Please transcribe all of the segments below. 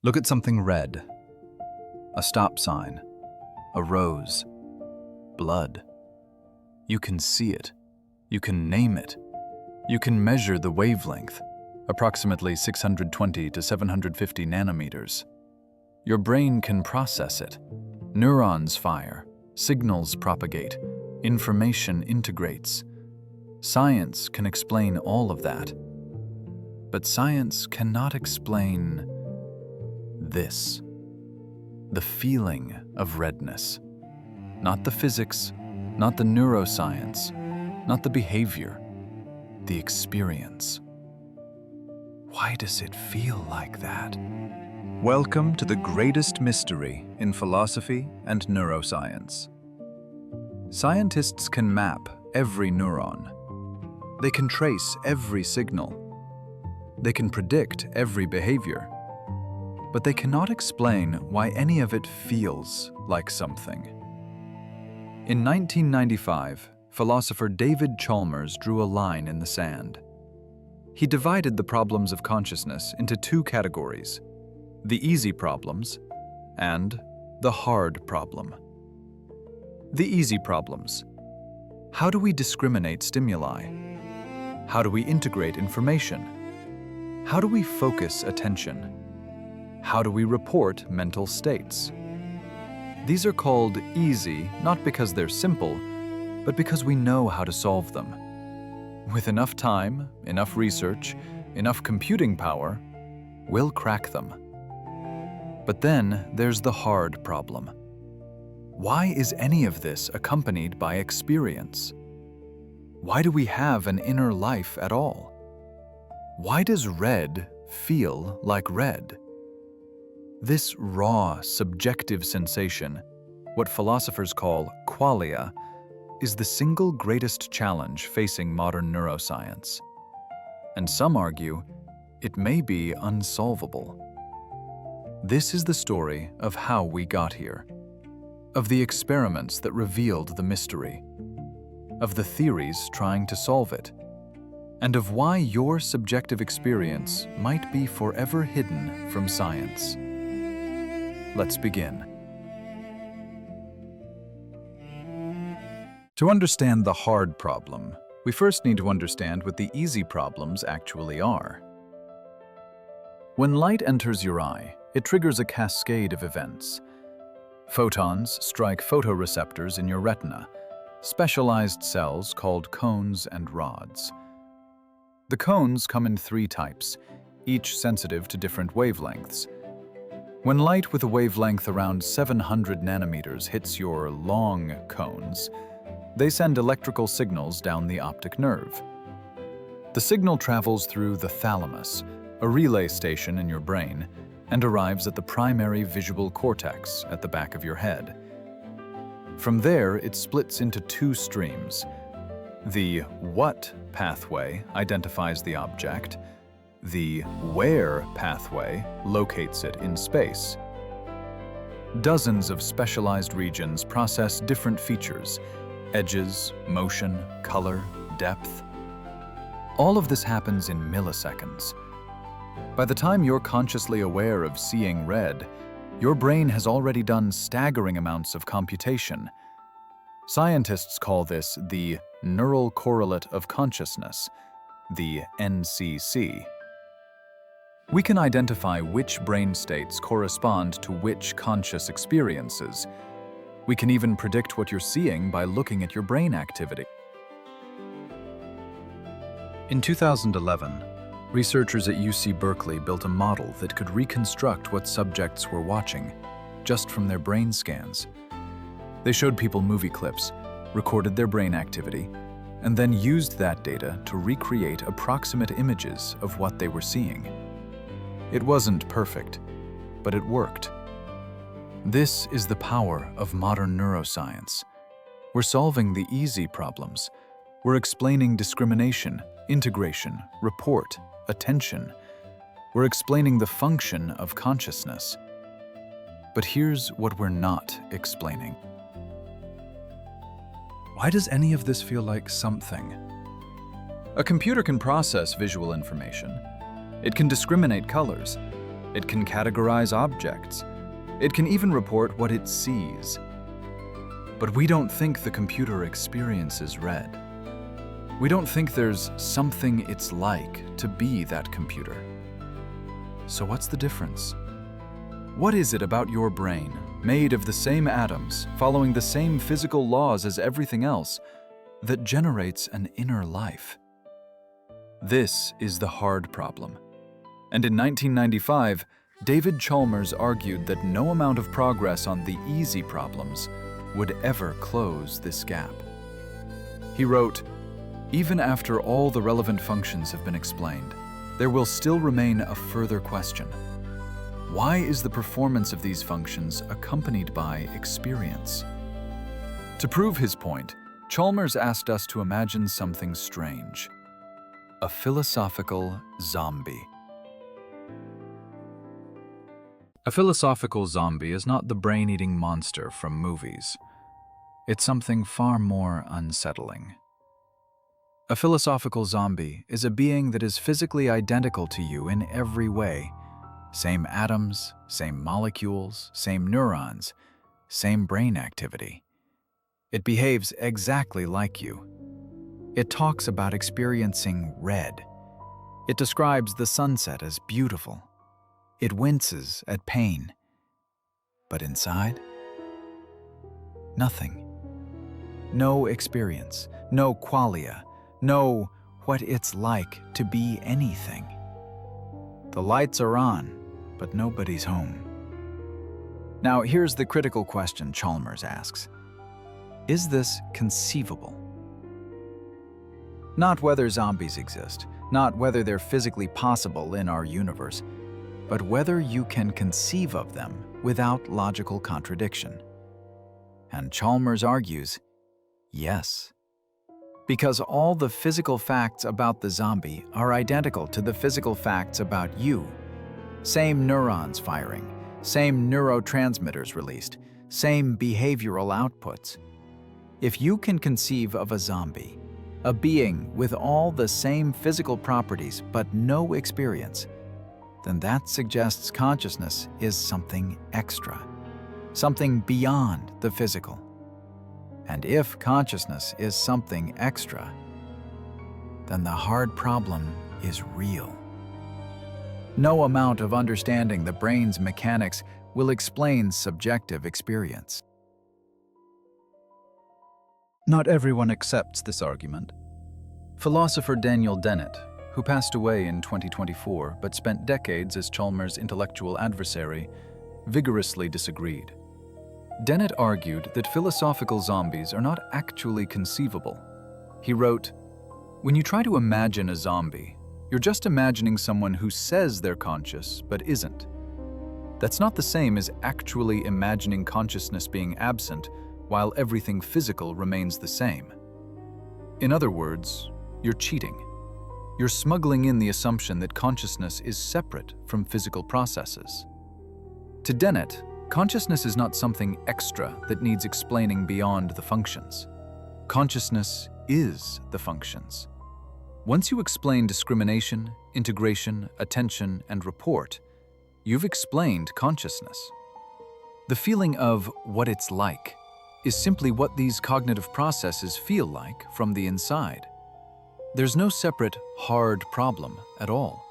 Look at something red. A stop sign. A rose. Blood. You can see it. You can name it. You can measure the wavelength, approximately 620 to 750 nanometers. Your brain can process it. Neurons fire. Signals propagate. Information integrates. Science can explain all of that. But science cannot explain this. The feeling of redness. Not the physics, not the neuroscience, not the behavior, the experience. Why does it feel like that? Welcome to the greatest mystery in philosophy and neuroscience. Scientists can map every neuron. They can trace every signal. They can predict every behavior. But they cannot explain why any of it feels like something. In 1995, philosopher David Chalmers drew a line in the sand. He divided the problems of consciousness into two categories: the easy problems and the hard problem. The easy problems. How do we discriminate stimuli? How do we integrate information? How do we focus attention? How do we report mental states? These are called easy not because they're simple, but because we know how to solve them. With enough time, enough research, enough computing power, we'll crack them. But then there's the hard problem. Why is any of this accompanied by experience? Why do we have an inner life at all? Why does red feel like red? This raw, subjective sensation, what philosophers call qualia, is the single greatest challenge facing modern neuroscience. And some argue it may be unsolvable. This is the story of how we got here, of the experiments that revealed the mystery, of the theories trying to solve it, and of why your subjective experience might be forever hidden from science. Let's begin. To understand the hard problem, we first need to understand what the easy problems actually are. When light enters your eye, it triggers a cascade of events. Photons strike photoreceptors in your retina, specialized cells called cones and rods. The cones come in three types, each sensitive to different wavelengths. When light with a wavelength around 700 nanometers hits your long cones, they send electrical signals down the optic nerve. The signal travels through the thalamus, a relay station in your brain, and arrives at the primary visual cortex at the back of your head. From there, it splits into two streams. The what pathway identifies the object. The where pathway locates it in space. Dozens of specialized regions process different features: edges, motion, color, depth. All of this happens in milliseconds. By the time you're consciously aware of seeing red, your brain has already done staggering amounts of computation. Scientists call this the neural correlate of consciousness, the NCC. We can identify which brain states correspond to which conscious experiences. We can even predict what you're seeing by looking at your brain activity. In 2011, researchers at UC Berkeley built a model that could reconstruct what subjects were watching, just from their brain scans. They showed people movie clips, recorded their brain activity, and then used that data to recreate approximate images of what they were seeing. It wasn't perfect, but it worked. This is the power of modern neuroscience. We're solving the easy problems. We're explaining discrimination, integration, report, attention. We're explaining the function of consciousness. But here's what we're not explaining. Why does any of this feel like something? A computer can process visual information. It can discriminate colors. It can categorize objects. It can even report what it sees. But we don't think the computer experiences red. We don't think there's something it's like to be that computer. So what's the difference? What is it about your brain, made of the same atoms, following the same physical laws as everything else, that generates an inner life? This is the hard problem. And in 1995, David Chalmers argued that no amount of progress on the easy problems would ever close this gap. He wrote, "Even after all the relevant functions have been explained, there will still remain a further question. Why is the performance of these functions accompanied by experience?" To prove his point, Chalmers asked us to imagine something strange: a philosophical zombie. A philosophical zombie is not the brain-eating monster from movies. It's something far more unsettling. A philosophical zombie is a being that is physically identical to you in every way. Same atoms, same molecules, same neurons, same brain activity. It behaves exactly like you. It talks about experiencing red. It describes the sunset as beautiful. It winces at pain. But inside, nothing. No experience, no qualia, no what it's like to be anything. The lights are on, but nobody's home. Now, here's the critical question Chalmers asks. Is this conceivable? Not whether zombies exist, not whether they're physically possible in our universe, but whether you can conceive of them without logical contradiction. And Chalmers argues, yes. Because all the physical facts about the zombie are identical to the physical facts about you. Same neurons firing, same neurotransmitters released, same behavioral outputs. If you can conceive of a zombie, a being with all the same physical properties but no experience, then that suggests consciousness is something extra, something beyond the physical. And if consciousness is something extra, then the hard problem is real. No amount of understanding the brain's mechanics will explain subjective experience. Not everyone accepts this argument. Philosopher Daniel Dennett, who passed away in 2024 but spent decades as Chalmers' intellectual adversary, vigorously disagreed. Dennett argued that philosophical zombies are not actually conceivable. He wrote, "When you try to imagine a zombie, you're just imagining someone who says they're conscious but isn't. That's not the same as actually imagining consciousness being absent while everything physical remains the same. In other words, you're cheating. You're smuggling in the assumption that consciousness is separate from physical processes." To Dennett, consciousness is not something extra that needs explaining beyond the functions. Consciousness is the functions. Once you explain discrimination, integration, attention, and report, you've explained consciousness. The feeling of what it's like is simply what these cognitive processes feel like from the inside. There's no separate, hard problem at all.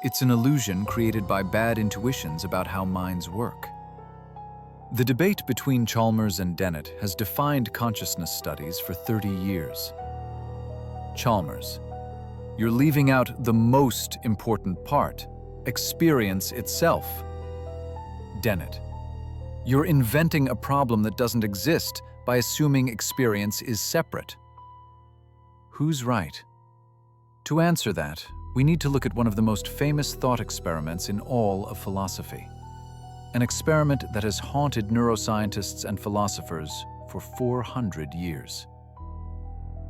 It's an illusion created by bad intuitions about how minds work. The debate between Chalmers and Dennett has defined consciousness studies for 30 years. Chalmers, you're leaving out the most important part, experience itself. Dennett, you're inventing a problem that doesn't exist by assuming experience is separate. Who's right? To answer that, we need to look at one of the most famous thought experiments in all of philosophy. An experiment that has haunted neuroscientists and philosophers for 400 years.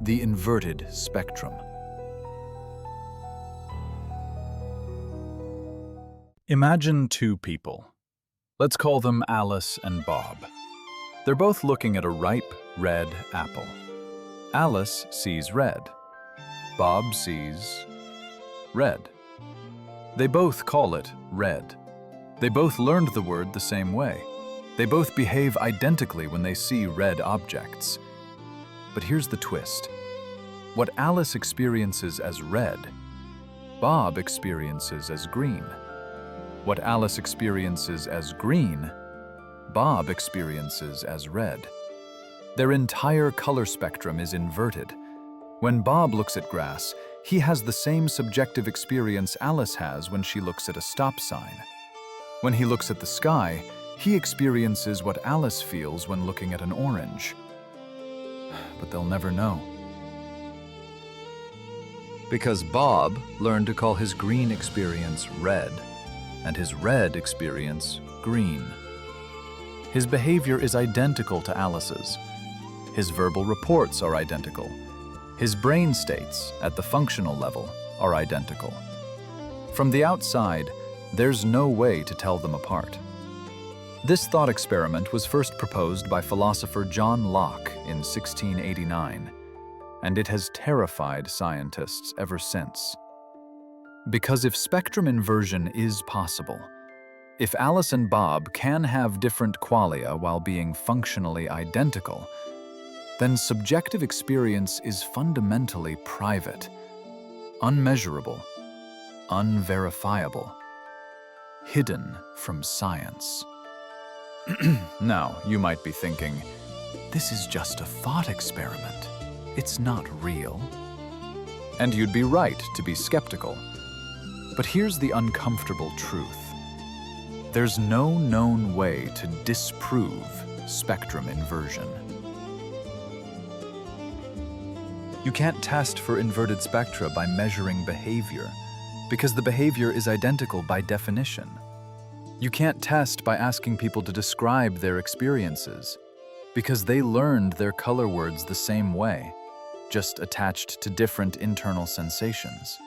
The inverted spectrum. Imagine two people. Let's call them Alice and Bob. They're both looking at a ripe, red apple. Alice sees red. Bob sees red. They both call it red. They both learned the word the same way. They both behave identically when they see red objects. But here's the twist. What Alice experiences as red, Bob experiences as green. What Alice experiences as green, Bob experiences as red. Their entire color spectrum is inverted. When Bob looks at grass, he has the same subjective experience Alice has when she looks at a stop sign. When he looks at the sky, he experiences what Alice feels when looking at an orange. But they'll never know. Because Bob learned to call his green experience red, and his red experience green. His behavior is identical to Alice's. His verbal reports are identical. His brain states, at the functional level, are identical. From the outside, there's no way to tell them apart. This thought experiment was first proposed by philosopher John Locke in 1689, and it has terrified scientists ever since. Because if spectrum inversion is possible, if Alice and Bob can have different qualia while being functionally identical, then subjective experience is fundamentally private, unmeasurable, unverifiable, hidden from science. Now, you might be thinking, this is just a thought experiment. It's not real. And you'd be right to be skeptical. But here's the uncomfortable truth. There's no known way to disprove spectrum inversion. You can't test for inverted spectra by measuring behavior, because the behavior is identical by definition. You can't test by asking people to describe their experiences, because they learned their color words the same way, just attached to different internal sensations.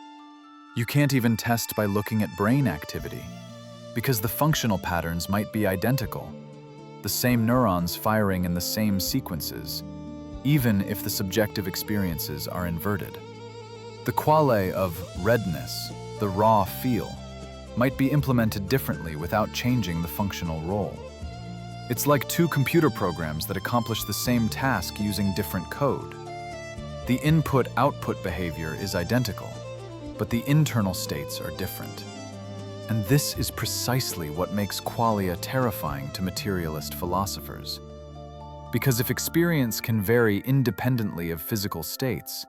You can't even test by looking at brain activity, because the functional patterns might be identical, the same neurons firing in the same sequences, even if the subjective experiences are inverted. The quale of redness, the raw feel, might be implemented differently without changing the functional role. It's like two computer programs that accomplish the same task using different code. The input-output behavior is identical, but the internal states are different. And this is precisely what makes qualia terrifying to materialist philosophers. Because if experience can vary independently of physical states,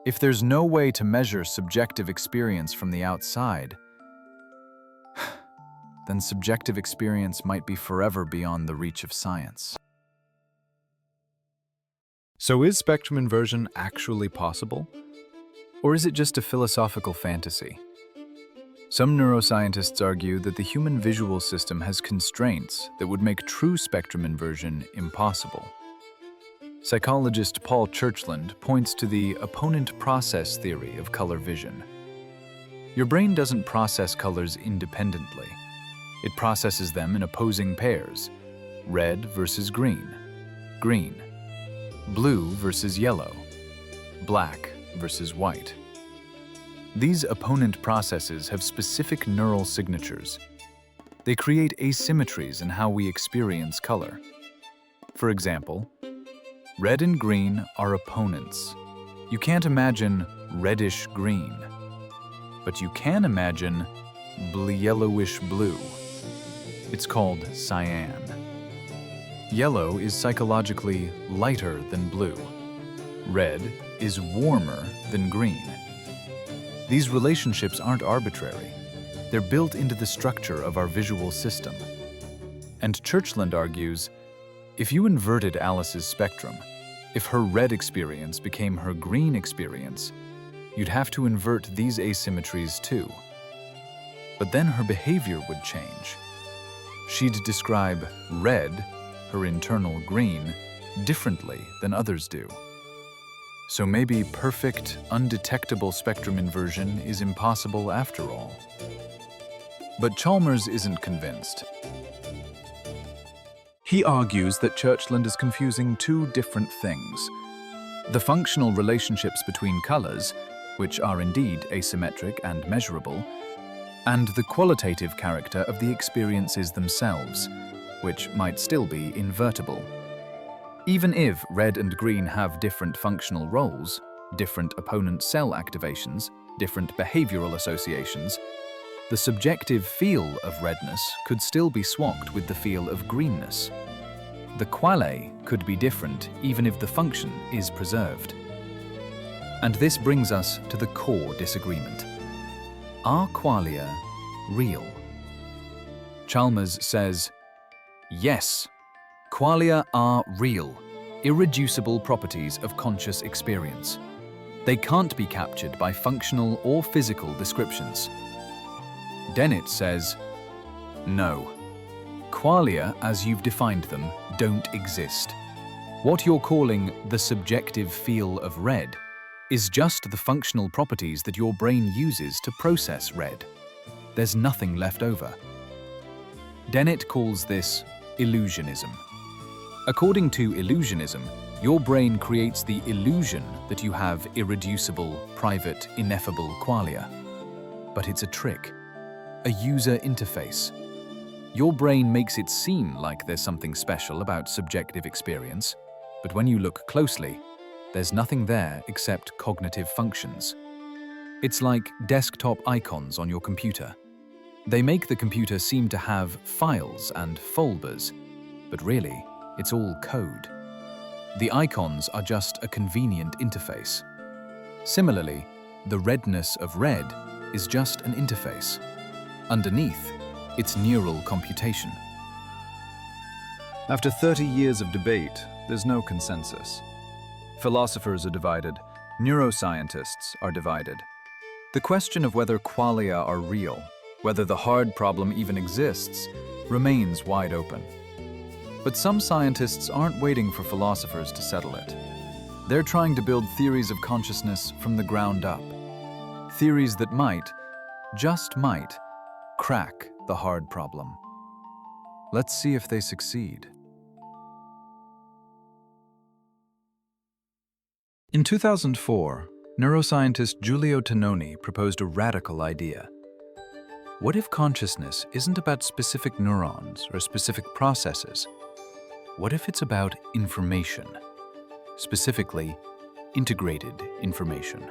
if there's no way to measure subjective experience from the outside, then subjective experience might be forever beyond the reach of science. So is spectrum inversion actually possible? Or is it just a philosophical fantasy? Some neuroscientists argue that the human visual system has constraints that would make true spectrum inversion impossible. Psychologist Paul Churchland points to the opponent process theory of color vision. Your brain doesn't process colors independently. It processes them in opposing pairs: red versus green, green, blue versus yellow, black versus white. These opponent processes have specific neural signatures. They create asymmetries in how we experience color. For example, red and green are opponents. You can't imagine reddish green, but you can imagine yellowish blue. It's called cyan. Yellow is psychologically lighter than blue. Red is warmer than green. These relationships aren't arbitrary. They're built into the structure of our visual system. And Churchland argues, if you inverted Alice's spectrum, if her red experience became her green experience, you'd have to invert these asymmetries too. But then her behavior would change. She'd describe red, her internal green, differently than others do. So maybe perfect, undetectable spectrum inversion is impossible after all. But Chalmers isn't convinced. He argues that Churchland is confusing two different things: the functional relationships between colors, which are indeed asymmetric and measurable, and the qualitative character of the experiences themselves, which might still be invertible. Even if red and green have different functional roles, different opponent cell activations, different behavioral associations, the subjective feel of redness could still be swapped with the feel of greenness. The quale could be different even if the function is preserved. And this brings us to the core disagreement. Are qualia real? Chalmers says, yes, qualia are real, irreducible properties of conscious experience. They can't be captured by functional or physical descriptions. Dennett says, no, qualia as you've defined them don't exist. What you're calling the subjective feel of red is just the functional properties that your brain uses to process red. There's nothing left over. Dennett calls this illusionism. According to illusionism, your brain creates the illusion that you have irreducible, private, ineffable qualia. But it's a trick, a user interface. Your brain makes it seem like there's something special about subjective experience, but when you look closely, there's nothing there except cognitive functions. It's like desktop icons on your computer. They make the computer seem to have files and folders, but really, it's all code. The icons are just a convenient interface. Similarly, the redness of red is just an interface. Underneath, it's neural computation. After 30 years of debate, there's no consensus. Philosophers are divided, neuroscientists are divided. The question of whether qualia are real, whether the hard problem even exists, remains wide open. But some scientists aren't waiting for philosophers to settle it. They're trying to build theories of consciousness from the ground up. Theories that might, just might, crack the hard problem. Let's see if they succeed. In 2004, neuroscientist Giulio Tononi proposed a radical idea. What if consciousness isn't about specific neurons or specific processes? What if it's about information? Specifically, integrated information.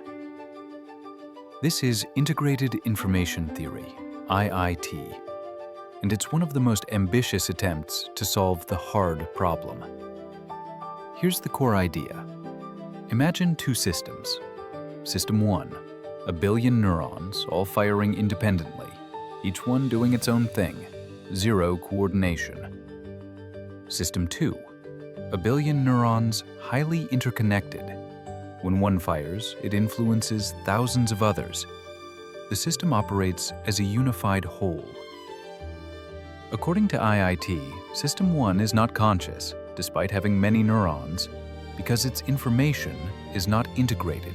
This is Integrated Information Theory, IIT, and it's one of the most ambitious attempts to solve the hard problem. Here's the core idea. Imagine two systems. System 1, 1 billion neurons all firing independently, each one doing its own thing, zero coordination. System 2, 1 billion neurons highly interconnected. When one fires, it influences thousands of others. The system operates as a unified whole. According to IIT, System 1 is not conscious, despite having many neurons, because its information is not integrated.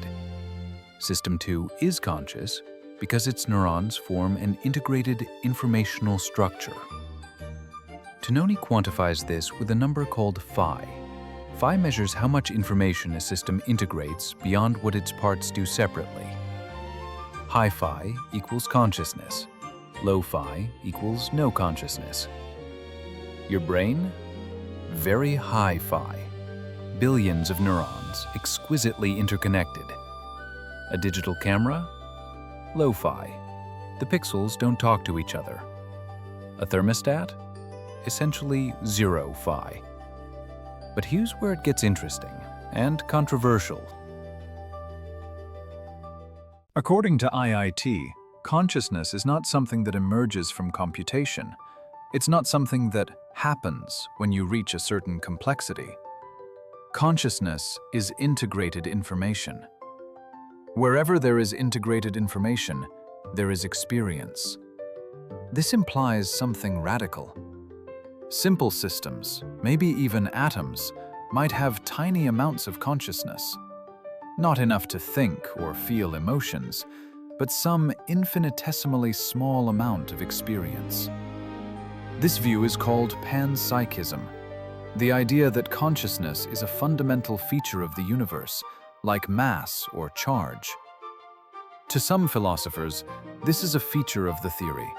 System 2 is conscious because its neurons form an integrated informational structure. Tononi quantifies this with a number called phi. Phi measures how much information a system integrates beyond what its parts do separately. High phi equals consciousness. Low phi equals no consciousness. Your brain? Very high phi. Billions of neurons, exquisitely interconnected. A digital camera? Low phi. The pixels don't talk to each other. A thermostat? Essentially zero phi. But here's where it gets interesting and controversial. According to IIT, consciousness is not something that emerges from computation. It's not something that happens when you reach a certain complexity. Consciousness is integrated information. Wherever there is integrated information, there is experience. This implies something radical. Simple systems, maybe even atoms, might have tiny amounts of consciousness. Not enough to think or feel emotions, but some infinitesimally small amount of experience. This view is called panpsychism, the idea that consciousness is a fundamental feature of the universe, like mass or charge. To some philosophers, this is a feature of the theory.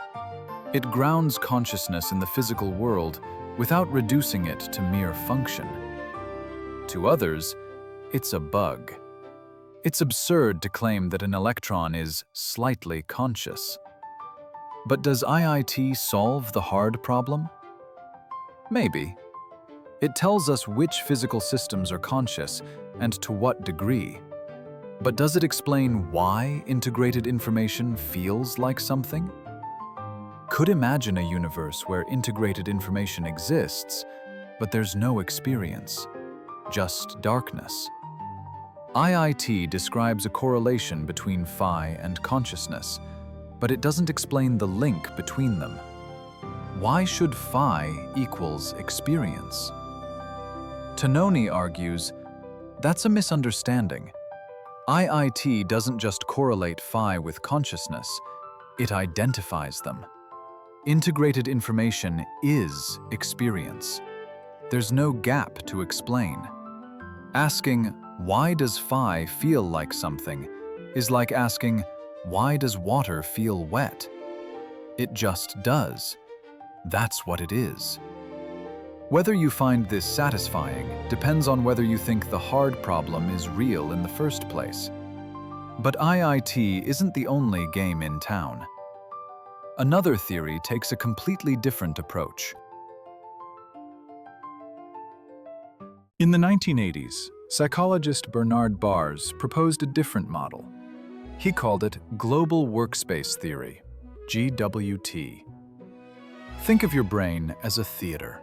It grounds consciousness in the physical world without reducing it to mere function. To others, it's a bug. It's absurd to claim that an electron is slightly conscious. But does IIT solve the hard problem? Maybe. It tells us which physical systems are conscious and to what degree. But does it explain why integrated information feels like something? Could imagine a universe where integrated information exists, but there's no experience, just darkness. IIT describes a correlation between phi and consciousness, but it doesn't explain the link between them. Why should phi equals experience? Tononi argues, that's a misunderstanding. IIT doesn't just correlate phi with consciousness, it identifies them. Integrated information is experience. There's no gap to explain. Asking, why does phi feel like something, is like asking, why does water feel wet? It just does. That's what it is. Whether you find this satisfying depends on whether you think the hard problem is real in the first place. But IIT isn't the only game in town. Another theory takes a completely different approach. In the 1980s, psychologist Bernard Bars proposed a different model. He called it Global Workspace Theory, GWT. Think of your brain as a theater.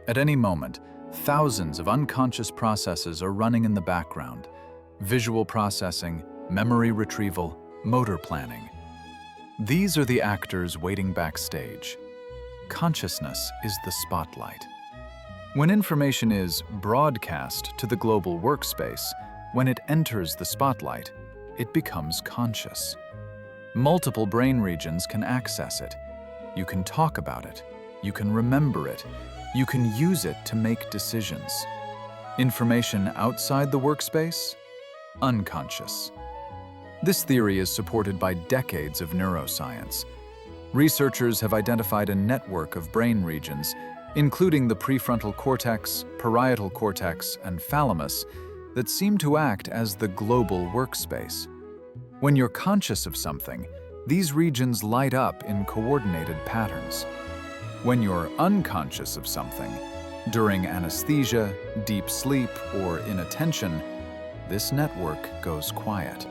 At any moment, thousands of unconscious processes are running in the background: visual processing, memory retrieval, motor planning. These are the actors waiting backstage. Consciousness is the spotlight. When information is broadcast to the global workspace, when it enters the spotlight, it becomes conscious. Multiple brain regions can access it. You can talk about it. You can remember it. You can use it to make decisions. Information outside the workspace? Unconscious. This theory is supported by decades of neuroscience. Researchers have identified a network of brain regions, including the prefrontal cortex, parietal cortex, and thalamus, that seem to act as the global workspace. When you're conscious of something, these regions light up in coordinated patterns. When you're unconscious of something, during anesthesia, deep sleep, or inattention, this network goes quiet.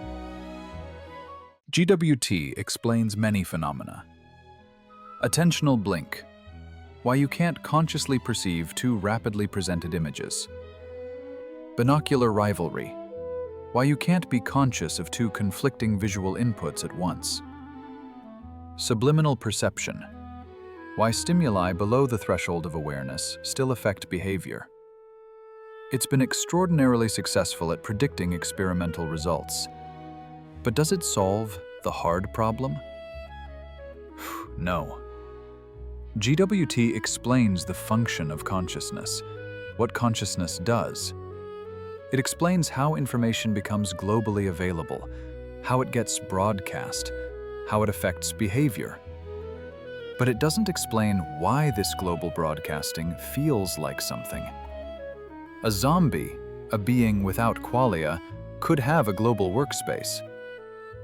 GWT explains many phenomena. Attentional blink, why you can't consciously perceive two rapidly presented images. Binocular rivalry, why you can't be conscious of two conflicting visual inputs at once. Subliminal perception, why stimuli below the threshold of awareness still affect behavior. It's been extraordinarily successful at predicting experimental results. But does it solve the hard problem? No. GWT explains the function of consciousness, what consciousness does. It explains how information becomes globally available, how it gets broadcast, how it affects behavior. But it doesn't explain why this global broadcasting feels like something. A zombie, a being without qualia, could have a global workspace.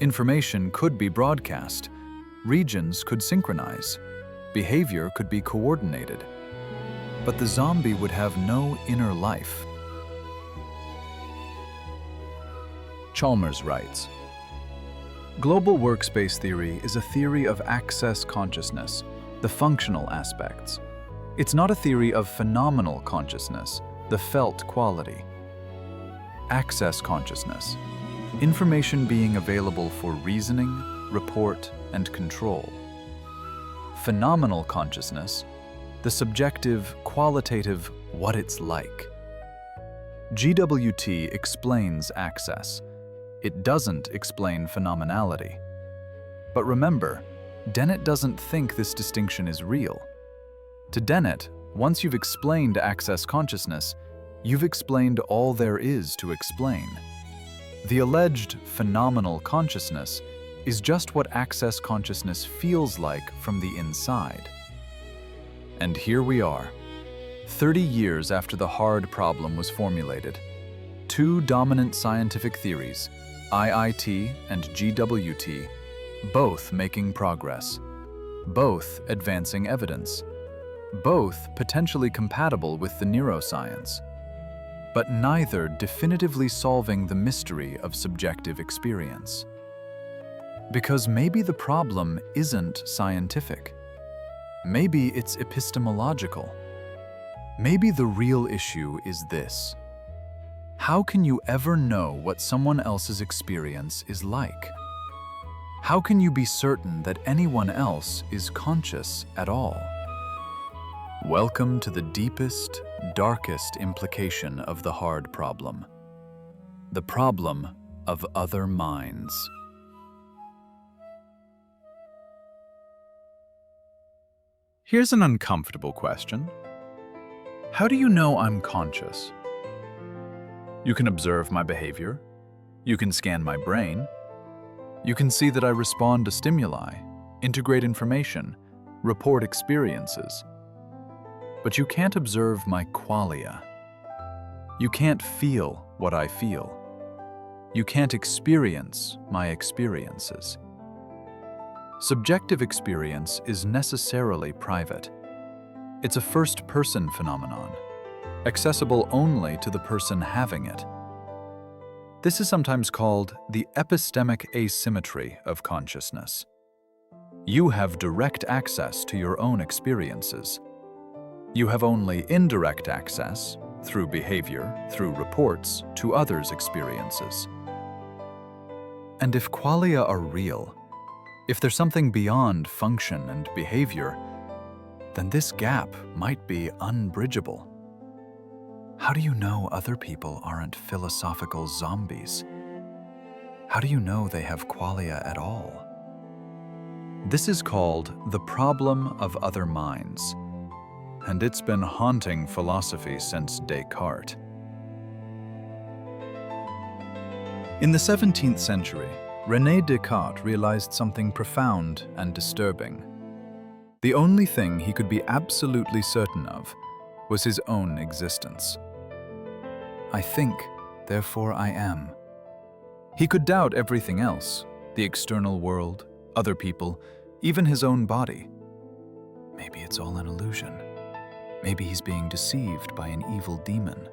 Information could be broadcast, regions could synchronize, behavior could be coordinated. But the zombie would have no inner life. Chalmers writes, global workspace theory is a theory of access consciousness, the functional aspects. It's not a theory of phenomenal consciousness, the felt quality. Access consciousness, information being available for reasoning, report, and control. Phenomenal consciousness, the subjective, qualitative what it's like. GWT explains access. It doesn't explain phenomenality. But remember, Dennett doesn't think this distinction is real. To Dennett, once you've explained access consciousness, you've explained all there is to explain. The alleged phenomenal consciousness is just what access consciousness feels like from the inside. And here we are, 30 years after the hard problem was formulated. Two dominant scientific theories, IIT and GWT, both making progress, both advancing evidence, both potentially compatible with the neuroscience, but neither definitively solving the mystery of subjective experience. Because maybe the problem isn't scientific. Maybe it's epistemological. Maybe the real issue is this: how can you ever know what someone else's experience is like? How can you be certain that anyone else is conscious at all? Welcome to the deepest, darkest implication of the hard problem: the problem of other minds. Here's an uncomfortable question. How do you know I'm conscious? You can observe my behavior. You can scan my brain. You can see that I respond to stimuli, integrate information, report experiences. But you can't observe my qualia. You can't feel what I feel. You can't experience my experiences. Subjective experience is necessarily private. It's a first-person phenomenon, accessible only to the person having it. This is sometimes called the epistemic asymmetry of consciousness. You have direct access to your own experiences. You have only indirect access, through behavior, through reports, to others' experiences. And if qualia are real, if there's something beyond function and behavior, then this gap might be unbridgeable. How do you know other people aren't philosophical zombies? How do you know they have qualia at all? This is called the problem of other minds, and it's been haunting philosophy since Descartes. In the 17th century, René Descartes realized something profound and disturbing. The only thing he could be absolutely certain of was his own existence. I think, therefore I am. He could doubt everything else, the external world, other people, even his own body. Maybe it's all an illusion. Maybe he's being deceived by an evil demon.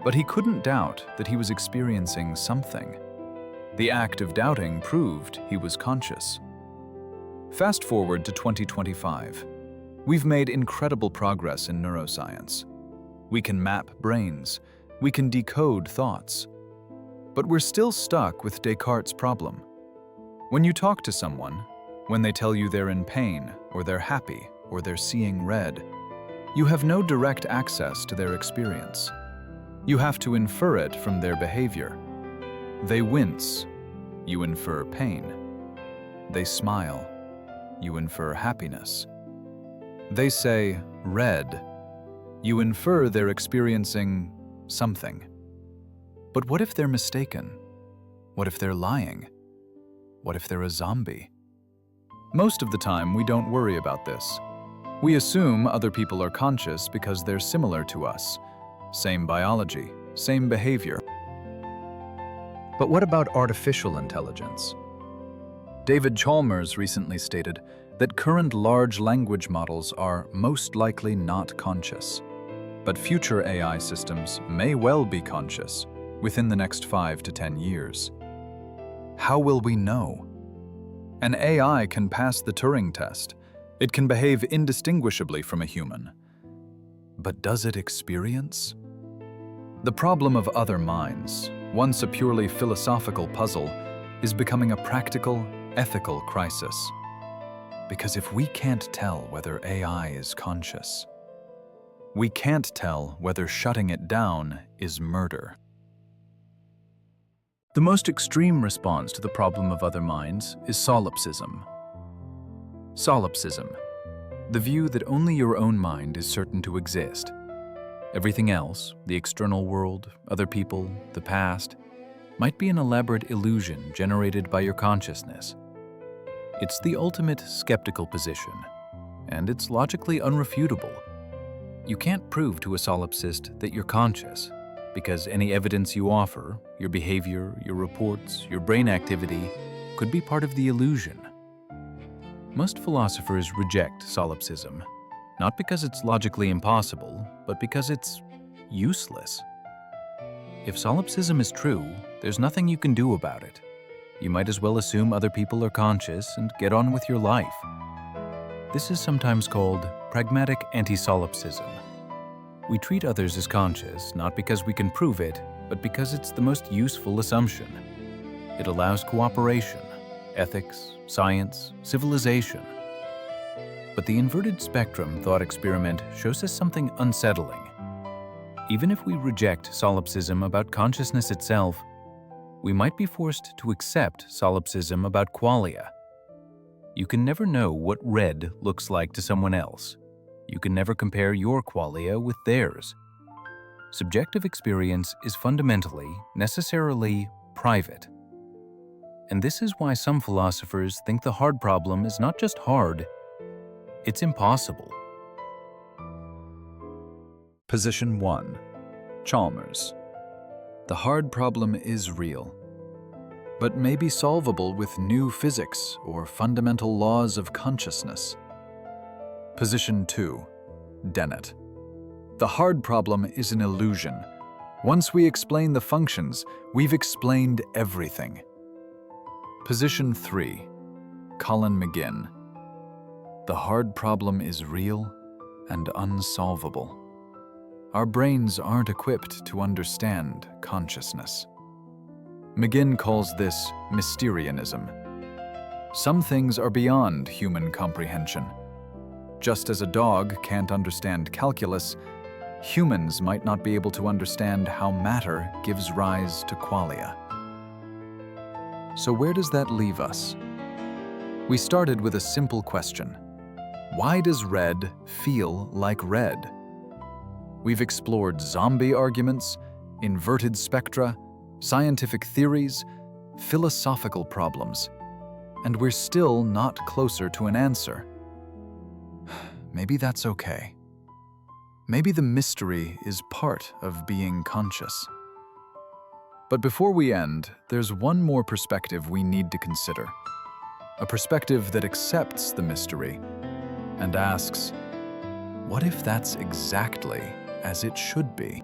But he couldn't doubt that he was experiencing something. The act of doubting proved he was conscious. Fast forward to 2025. We've made incredible progress in neuroscience. We can map brains. We can decode thoughts. But we're still stuck with Descartes' problem. When you talk to someone, when they tell you they're in pain, or they're happy, or they're seeing red, you have no direct access to their experience. You have to infer it from their behavior. They wince, you infer pain. They smile, you infer happiness. They say red, you infer they're experiencing something. But what if they're mistaken? What if they're lying? What if they're a zombie? Most of the time, we don't worry about this. We assume other people are conscious because they're similar to us. Same biology, same behavior. But what about artificial intelligence? David Chalmers recently stated that current large language models are most likely not conscious. But future AI systems may well be conscious within the next 5 to 10 years. How will we know? An AI can pass the Turing test. It can behave indistinguishably from a human. But does it experience? The problem of other minds, once a purely philosophical puzzle, is becoming a practical, ethical crisis. Because if we can't tell whether AI is conscious, we can't tell whether shutting it down is murder. The most extreme response to the problem of other minds is solipsism. Solipsism, the view that only your own mind is certain to exist. Everything else, the external world, other people, the past, might be an elaborate illusion generated by your consciousness. It's the ultimate skeptical position, and it's logically unrefutable. You can't prove to a solipsist that you're conscious, because any evidence you offer, your behavior, your reports, your brain activity, could be part of the illusion. Most philosophers reject solipsism, not because it's logically impossible, but because it's useless. If solipsism is true, there's nothing you can do about it. You might as well assume other people are conscious and get on with your life. This is sometimes called pragmatic anti-solipsism. We treat others as conscious not because we can prove it, but because it's the most useful assumption. It allows cooperation, ethics, science, civilization. But the inverted spectrum thought experiment shows us something unsettling. Even if we reject solipsism about consciousness itself, we might be forced to accept solipsism about qualia. You can never know what red looks like to someone else. You can never compare your qualia with theirs. Subjective experience is fundamentally, necessarily private. And this is why some philosophers think the hard problem is not just hard, it's impossible. Position 1. Chalmers. The hard problem is real, but may be solvable with new physics or fundamental laws of consciousness. Position 2. Dennett. The hard problem is an illusion. Once we explain the functions, we've explained everything. Position 3. Colin McGinn. The hard problem is real and unsolvable. Our brains aren't equipped to understand consciousness. McGinn calls this Mysterianism. Some things are beyond human comprehension. Just as a dog can't understand calculus, humans might not be able to understand how matter gives rise to qualia. So where does that leave us? We started with a simple question. Why does red feel like red? We've explored zombie arguments, inverted spectra, scientific theories, philosophical problems, and we're still not closer to an answer. Maybe that's okay. Maybe the mystery is part of being conscious. But before we end, there's one more perspective we need to consider. A perspective that accepts the mystery and asks, what if that's exactly as it should be?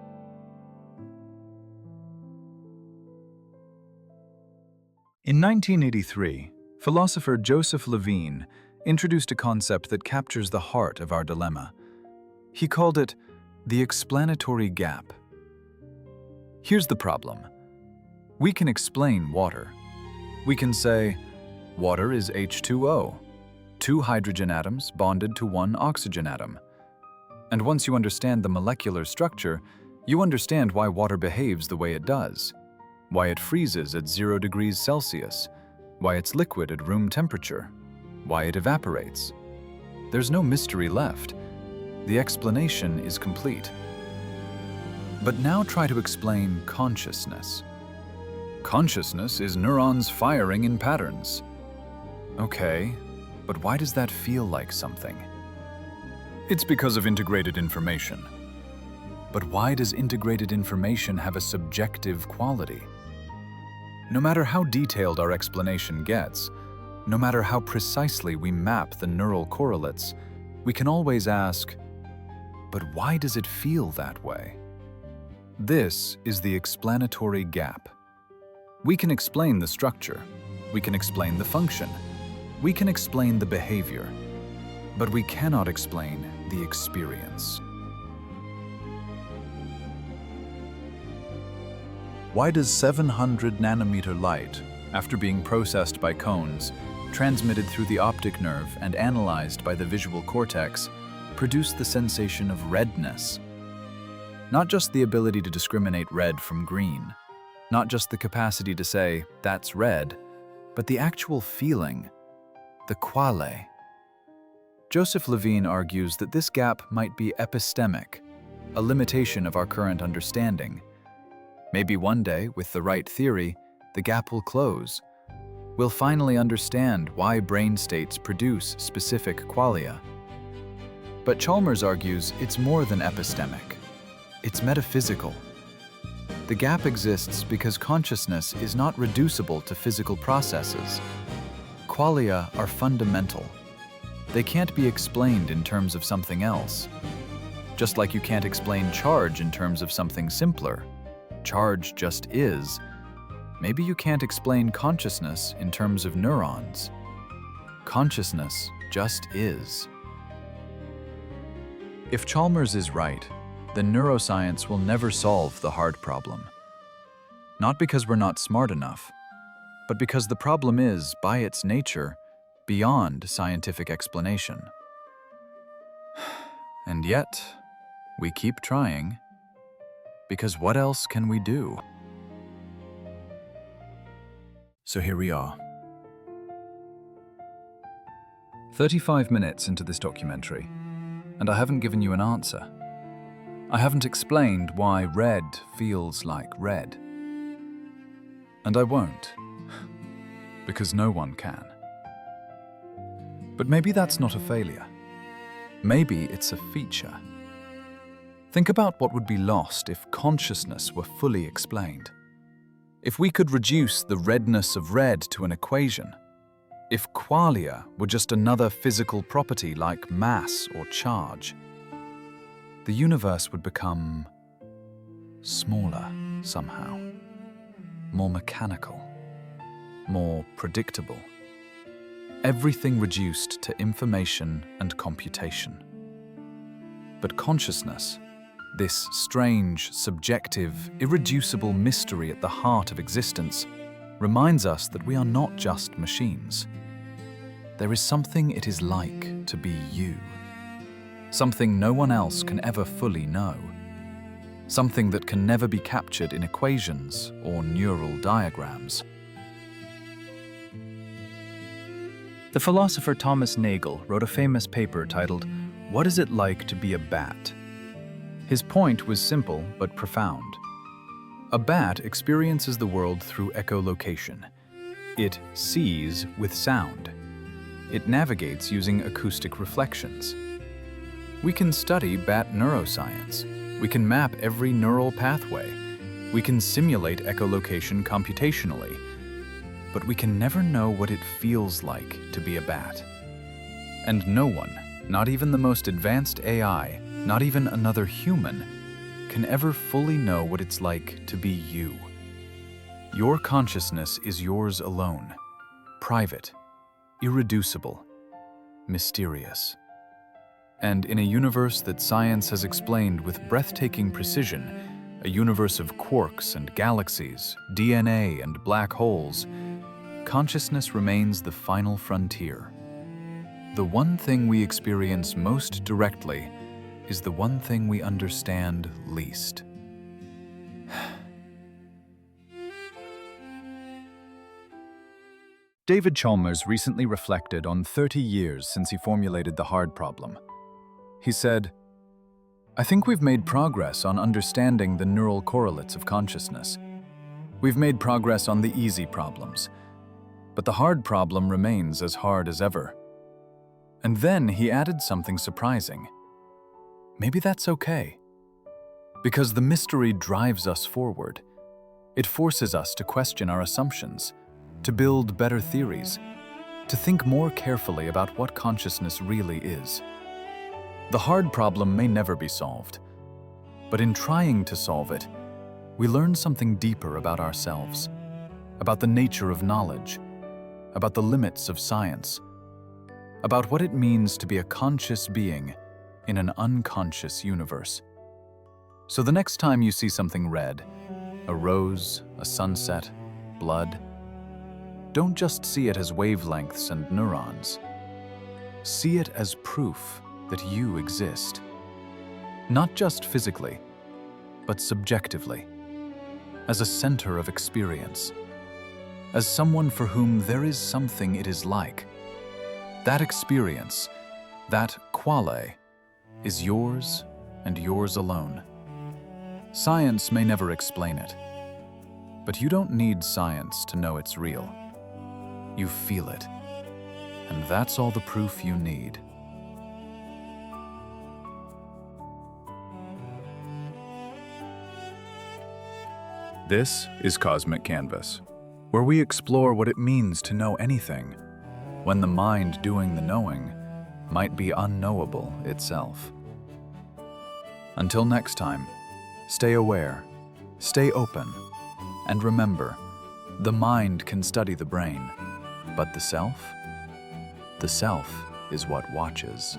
In 1983, philosopher Joseph Levine introduced a concept that captures the heart of our dilemma. He called it the explanatory gap. Here's the problem. We can explain water. We can say, water is H2O, 2 hydrogen atoms bonded to 1 oxygen atom. And once you understand the molecular structure, you understand why water behaves the way it does, why it freezes at 0 degrees Celsius, why it's liquid at room temperature, why it evaporates. There's no mystery left. The explanation is complete. But now try to explain consciousness. Consciousness is neurons firing in patterns. Okay, but why does that feel like something? It's because of integrated information. But why does integrated information have a subjective quality? No matter how detailed our explanation gets, no matter how precisely we map the neural correlates, we can always ask, but why does it feel that way? This is the explanatory gap. We can explain the structure, we can explain the function, we can explain the behavior, but we cannot explain the experience. Why does 700 nanometer light, after being processed by cones, transmitted through the optic nerve and analyzed by the visual cortex, produce the sensation of redness? Not just the ability to discriminate red from green, not just the capacity to say, that's red, but the actual feeling, the quale. Joseph Levine argues that this gap might be epistemic, a limitation of our current understanding. Maybe one day, with the right theory, the gap will close. We'll finally understand why brain states produce specific qualia. But Chalmers argues it's more than epistemic. It's metaphysical. The gap exists because consciousness is not reducible to physical processes. Qualia are fundamental. They can't be explained in terms of something else. Just like you can't explain charge in terms of something simpler. Charge just is. Maybe you can't explain consciousness in terms of neurons. Consciousness just is. If Chalmers is right, then neuroscience will never solve the hard problem. Not because we're not smart enough, but because the problem is, by its nature, beyond scientific explanation. And yet, we keep trying, because what else can we do? So here we are. 35 minutes into this documentary, and I haven't given you an answer. I haven't explained why red feels like red. And I won't, because no one can. But maybe that's not a failure. Maybe it's a feature. Think about what would be lost if consciousness were fully explained. If we could reduce the redness of red to an equation, if qualia were just another physical property like mass or charge, the universe would become smaller somehow, more mechanical, more predictable. Everything reduced to information and computation. But consciousness, this strange, subjective, irreducible mystery at the heart of existence, reminds us that we are not just machines. There is something it is like to be you. Something no one else can ever fully know. Something that can never be captured in equations or neural diagrams. The philosopher Thomas Nagel wrote a famous paper titled, "What is it like to be a bat?" His point was simple but profound. A bat experiences the world through echolocation. It sees with sound. It navigates using acoustic reflections. We can study bat neuroscience. We can map every neural pathway. We can simulate echolocation computationally. But we can never know what it feels like to be a bat. And no one, not even the most advanced AI, not even another human, can ever fully know what it's like to be you. Your consciousness is yours alone, private, irreducible, mysterious. And in a universe that science has explained with breathtaking precision, a universe of quarks and galaxies, DNA and black holes, consciousness remains the final frontier. The one thing we experience most directly is the one thing we understand least. David Chalmers recently reflected on 30 years since he formulated the hard problem. He said, "I think we've made progress on understanding the neural correlates of consciousness. We've made progress on the easy problems, but the hard problem remains as hard as ever." And then he added something surprising. Maybe that's okay. Because the mystery drives us forward. It forces us to question our assumptions, to build better theories, to think more carefully about what consciousness really is. The hard problem may never be solved, but in trying to solve it, we learn something deeper about ourselves, about the nature of knowledge, about the limits of science, about what it means to be a conscious being in an unconscious universe. So the next time you see something red, a rose, a sunset, blood, don't just see it as wavelengths and neurons. See it as proof that you exist. Not just physically, but subjectively, as a center of experience, as someone for whom there is something it is like. That experience, that quale, is yours and yours alone. Science may never explain it. But you don't need science to know it's real. You feel it. And that's all the proof you need. This is Cosmic Canvas, where we explore what it means to know anything, when the mind doing the knowing might be unknowable itself. Until next time, stay aware, stay open, and remember, the mind can study the brain, but the self is what watches.